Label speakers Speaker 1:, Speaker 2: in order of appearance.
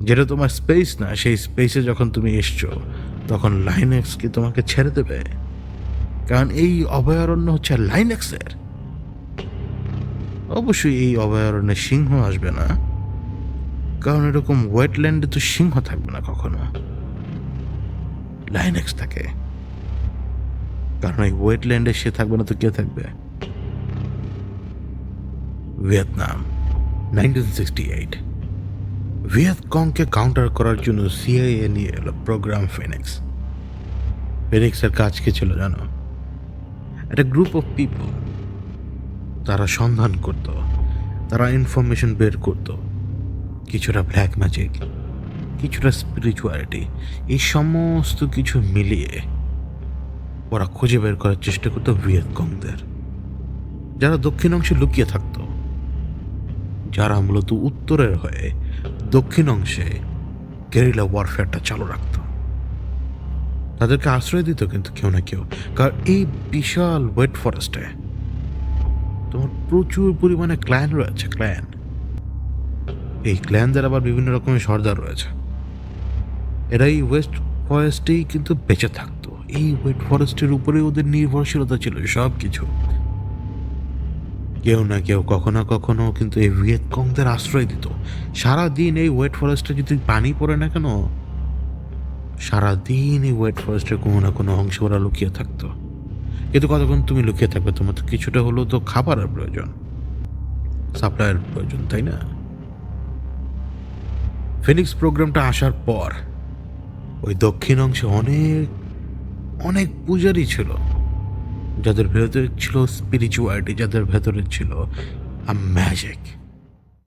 Speaker 1: যেটা তোমার স্পেস না, সেই স্পেসে যখন তুমি এসছো তখন লাইনেক্স কি তোমাকে ছেড়ে দেবে? কারণ এই অভয়ারণ্য হচ্ছে লাইনেক্সের। অবশ্যই এই অভয়ারণ্যে সিংহ আসবে না, কারণ এরকম ওয়েটল্যান্ডে তো সিংহ থাকবে না কখনো। লাইনেক্স থাকে, কারণ এই ওয়েটল্যান্ডে সে থাকবে না তো কে থাকবে? ভিয়েতনাম, 1968। ভিয়েতকংকে কাউন্টার করার জন্য সিআইএ নিয়ে এলো প্রোগ্রাম ফিনিক্স। ফিনিক্সের কাজ কি ছিল জানো? একটা গ্রুপ অফ পিপল, তারা সন্ধান করত, তারা ইনফরমেশন বের করত, কিছুটা ব্ল্যাক ম্যাজিক, কিছুটা স্পিরিচুয়ালিটি, এই সমস্ত কিছু মিলিয়ে ওরা খুঁজে বের করার চেষ্টা করতো ভিয়েতকংদের, যারা দক্ষিণ অংশে লুকিয়ে থাকতো, যারা মূলত উত্তরের হয়ে দক্ষিণ অংশে গেরিলা ওয়ারফেয়ারটা চালু রাখত। তাদেরকে আশ্রয় দিত কিন্তু কেউ না কেউ, কারণ এই বিশাল ওয়েট ফরেস্টে তোমার প্রচুর পরিমাণে ক্ল্যান রয়েছে। ক্ল্যান, এই ক্ল্যানদের আবার বিভিন্ন রকমের সর্দার রয়েছে। এরা এই ওয়েস্ট ফরেস্টেই কিন্তু বেঁচে থাকতো। এই ওয়েট ফরেস্টের উপরে ওদের নির্ভরশীলতা ছিল সব কিছু। কেউ না কেউ কখনো কখনো কিন্তু এই ভিয়েতকংদের আশ্রয় দিত। সারাদিন এই ওয়েট ফরেস্টে যদি পানি পড়ে না কেন, সারাদিন এই ওয়েট ফরেস্টের কোনো না কোনো অংশে ওরা লুকিয়ে থাকতো। কিন্তু কতক্ষণ তুমি লুকিয়ে থাকবে? তোমার তো কিছুটা হলেও তো খাবারের প্রয়োজন, সাপ্লাইয়ের প্রয়োজন, তাই না? ফিনিক্স প্রোগ্রামটা আসার পর ওই দক্ষিণ অংশে অনেক অনেক পূজারী ছিল, যাদের ভেতরে ছিল স্পিরিচুয়ালিটি, যাদের ভেতরে ছিল ম্যাজিক।